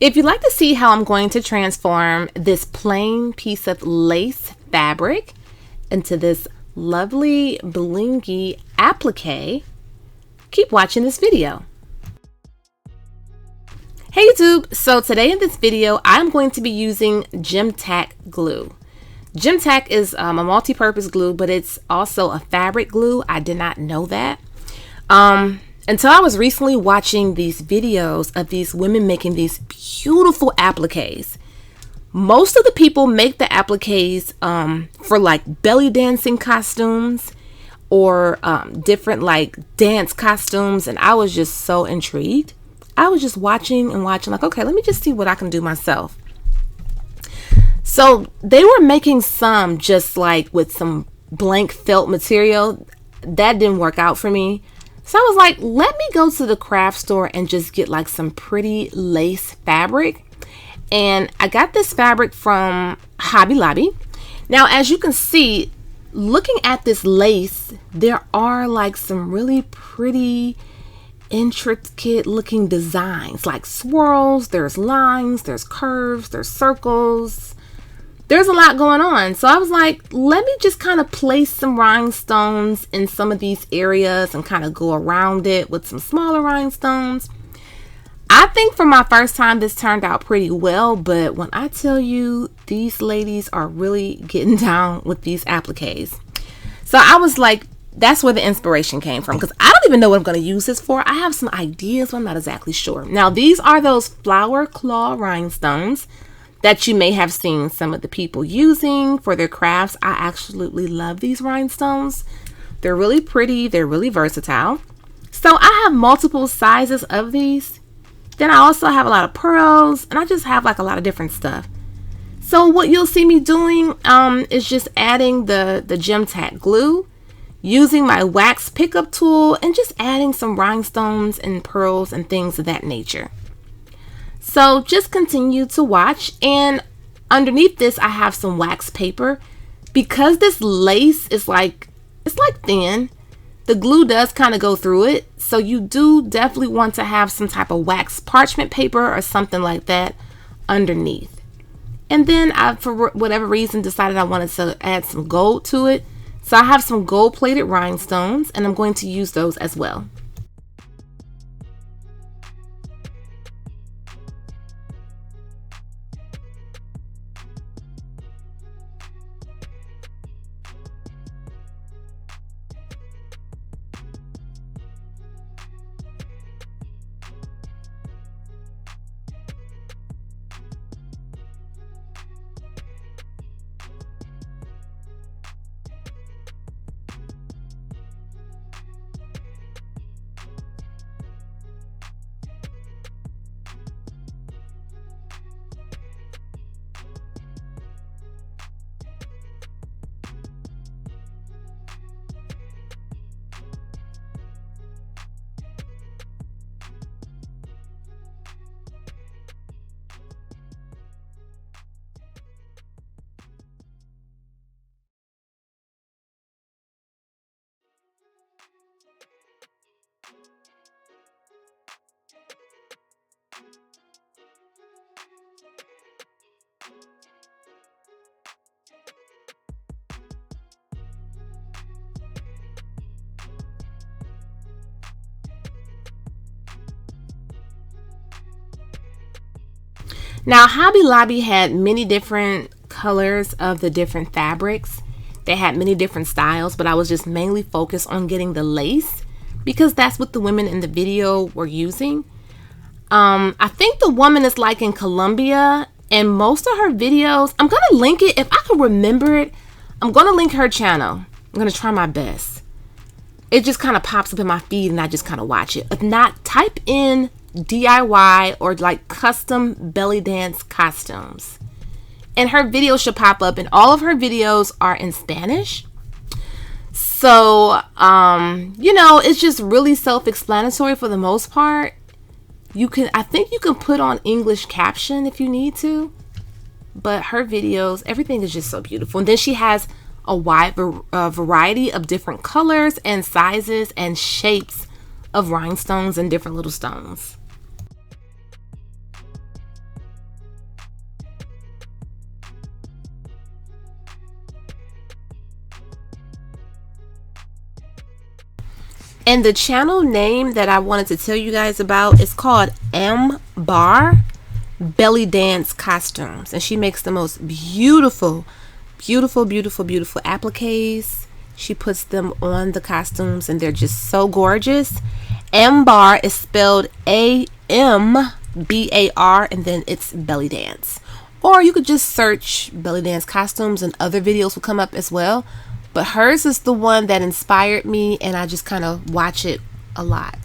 If you'd like to see how I'm going to transform this plain piece of lace fabric into this lovely blingy applique, keep watching this video. Hey YouTube, so today in this video I'm going to be using Gem Tack glue. Gem Tack is a multi-purpose glue, but it's also a fabric glue. I did not know that until I was recently watching these videos of these women making these beautiful appliques. Most of the people make the appliques for like belly dancing costumes or different like dance costumes, and I was just so intrigued. I was just watching and watching, like, okay, let me just see what I can do myself. So they were making some just like with some blank felt material. That didn't work out for me. So I was like, let me go to the craft store and just get like some pretty lace fabric. And I got this fabric from Hobby Lobby. Now, as you can see, looking at this lace, there are like some really pretty, intricate looking designs, like swirls, there's lines, there's curves, there's circles. There's a lot going on. So I was like, let me just kind of place some rhinestones in some of these areas and kind of go around it with some smaller rhinestones. I think for my first time, this turned out pretty well. But when I tell you, these ladies are really getting down with these appliques. So I was like, that's where the inspiration came from, because I don't even know what I'm going to use this for. I have some ideas, but I'm not exactly sure. Now, these are those flower claw rhinestones that you may have seen some of the people using for their crafts. I absolutely love these rhinestones. They're really pretty. They're really versatile. So I have multiple sizes of these. Then I also have a lot of pearls, and I just have like a lot of different stuff. So what you'll see me doing is just adding the Gem Tack glue, using my wax pickup tool, and just adding some rhinestones and pearls and things of that nature. So just continue to watch, and underneath this I have some wax paper. Because this lace is like, it's like thin, the glue does kind of go through it, so you do definitely want to have some type of wax parchment paper or something like that underneath. And then I, for whatever reason, decided I wanted to add some gold to it, so I have some gold plated rhinestones, and I'm going to use those as well. Now, Hobby Lobby had many different colors of the different fabrics. They had many different styles, but I was just mainly focused on getting the lace because that's what the women in the video were using. I think the woman is like in Colombia, and most of her videos, I'm going to link it. If I can remember it, I'm going to link her channel. I'm going to try my best. It just kind of pops up in my feed and I just kind of watch it. If not, type in DIY or like custom belly dance costumes, and her video should pop up, and all of her videos are in Spanish. So, you know, it's just really self-explanatory for the most part. I think you can put on English caption if you need to, but her videos, everything is just so beautiful. And then she has a wide variety of different colors and sizes and shapes of rhinestones and different little stones. And the channel name that I wanted to tell you guys about is called M-Bar Belly Dance Costumes. And she makes the most beautiful, beautiful, beautiful, beautiful appliques. She puts them on the costumes and they're just so gorgeous. M-Bar is spelled A-M-B-A-R and then it's belly dance. Or you could just search belly dance costumes and other videos will come up as well. But hers is the one that inspired me and I just kind of watch it a lot.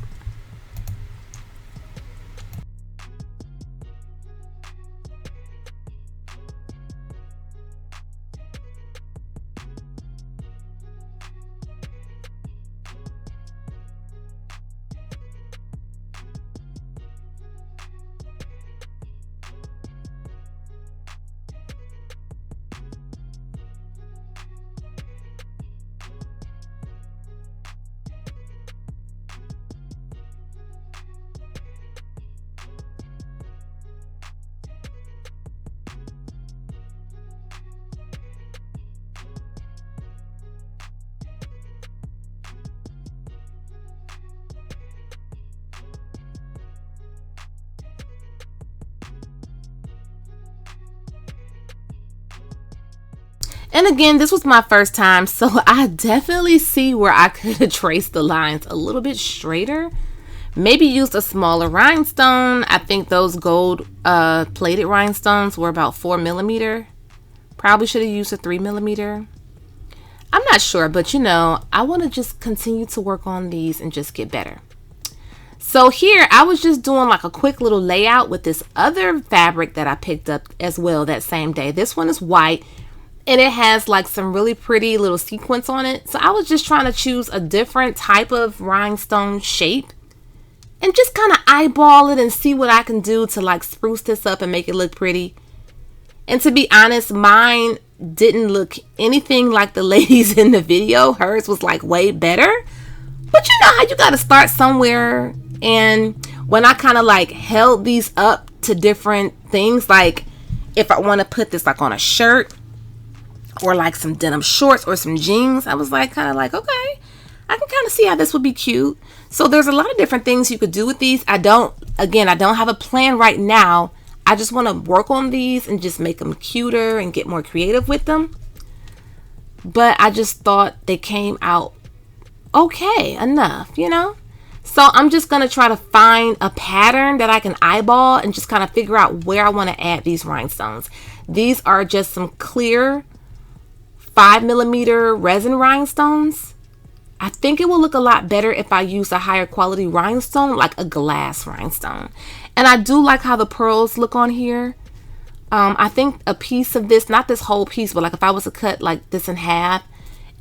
And again, this was my first time, so I definitely see where I could have traced the lines a little bit straighter. Maybe used a smaller rhinestone. I think those gold plated rhinestones were about 4mm. Probably should have used a 3mm. I'm not sure, but you know, I want to just continue to work on these and just get better. So here, I was just doing like a quick little layout with this other fabric that I picked up as well that same day. This one is white. And it has like some really pretty little sequins on it. So I was just trying to choose a different type of rhinestone shape. And just kind of eyeball it and see what I can do to like spruce this up and make it look pretty. And to be honest, mine didn't look anything like the ladies in the video. Hers was like way better. But you know how you got to start somewhere. And when I kind of like held these up to different things, like if I want to put this like on a shirt, or like some denim shorts or some jeans, I was like kind of like, okay, I can kind of see how this would be cute. So there's a lot of different things you could do with these. I don't have a plan right now. I just want to work on these and just make them cuter and get more creative with them. But I just thought they came out okay enough, you know? So I'm just going to try to find a pattern that I can eyeball and just kind of figure out where I want to add these rhinestones. These are just some clear 5mm resin rhinestones. I think it will look a lot better if I use a higher quality rhinestone, like a glass rhinestone. And I do like how the pearls look on here. I think a piece of this, not this whole piece, but like if I was to cut like this in half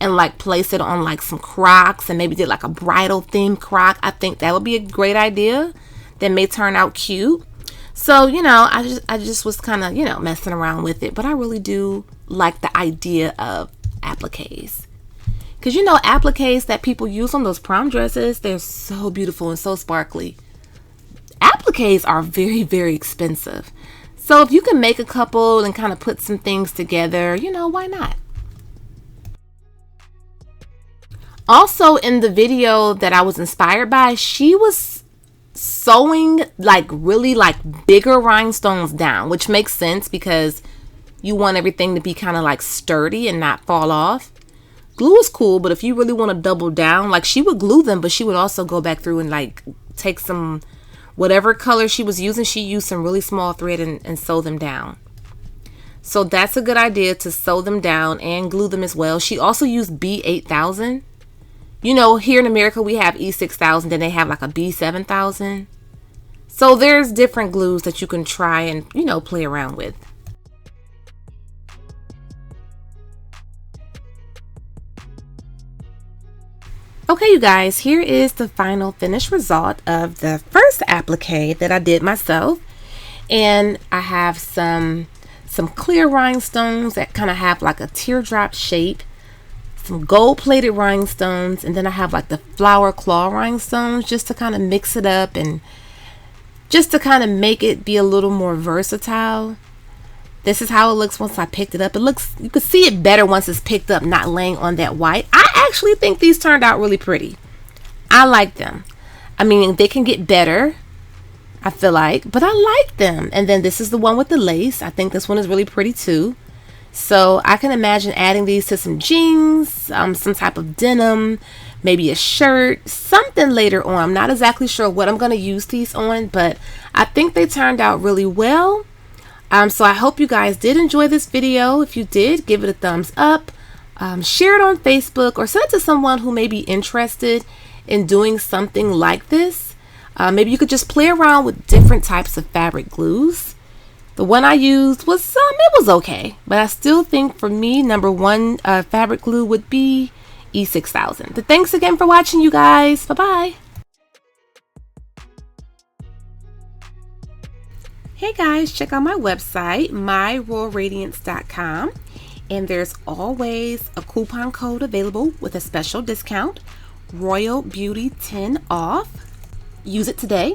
and like place it on like some Crocs and maybe did like a bridal theme Croc, I think that would be a great idea. That may turn out cute. So, you know, I just was kind of, you know, messing around with it. But I really do like the idea of appliques. Because, you know, appliques that people use on those prom dresses, they're so beautiful and so sparkly. Appliques are very, very expensive. So if you can make a couple and kind of put some things together, you know, why not? Also, in the video that I was inspired by, she was sewing like really like bigger rhinestones down, which makes sense because you want everything to be kind of like sturdy and not fall off. Glue is cool, but if you really want to double down, like she would glue them, but she would also go back through and like take some whatever color she was using, she used some really small thread and sew them down. So that's a good idea, to sew them down and glue them as well. She also used B8000. You know, here in America, we have E6000, then they have like a B7000. So there's different glues that you can try and, you know, play around with. Okay, you guys, here is the final finished result of the first applique that I did myself. And I have some clear rhinestones that kind of have like a teardrop shape. Some gold-plated rhinestones, and then I have like the flower claw rhinestones just to kind of mix it up and just to kind of make it be a little more versatile. This is how it looks once I picked it up. It looks, you can see it better once it's picked up, not laying on that white. I actually think these turned out really pretty. I like them. I mean, they can get better, I feel like, but I like them. And then this is the one with the lace. I think this one is really pretty too. So I can imagine adding these to some jeans, some type of denim, maybe a shirt, something later on. I'm not exactly sure what I'm going to use these on, but I think they turned out really well. So I hope you guys did enjoy this video. If you did, give it a thumbs up, share it on Facebook, or send it to someone who may be interested in doing something like this. Maybe you could just play around with different types of fabric glues. The one I used was it was okay, but I still think for me, number one fabric glue would be E6000. But thanks again for watching, you guys. Bye-bye. Hey guys, check out my website, myroyalradiance.com, and there's always a coupon code available with a special discount, Royal Beauty 10 off. Use it today.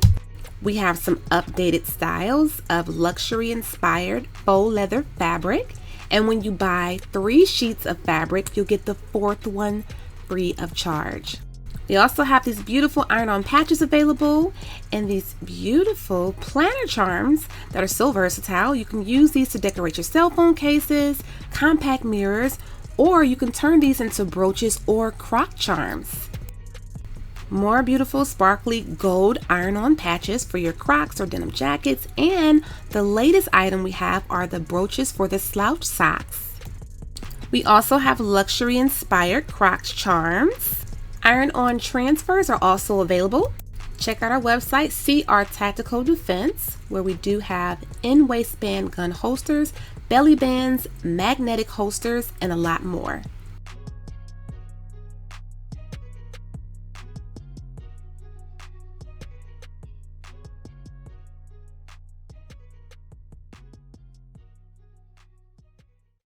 We have some updated styles of luxury inspired faux leather fabric, and when you buy 3 sheets of fabric, you'll get the 4th one free of charge. We also have these beautiful iron-on patches available and these beautiful planner charms that are so versatile. You can use these to decorate your cell phone cases, compact mirrors, or you can turn these into brooches or croc charms. More beautiful sparkly gold iron-on patches for your Crocs or denim jackets, and the latest item we have are the brooches for the slouch socks. We also have luxury inspired Crocs charms. Iron-on transfers are also available. Check out our website, see our tactical defense, where we do have in-waistband gun holsters, belly bands, magnetic holsters, and a lot more.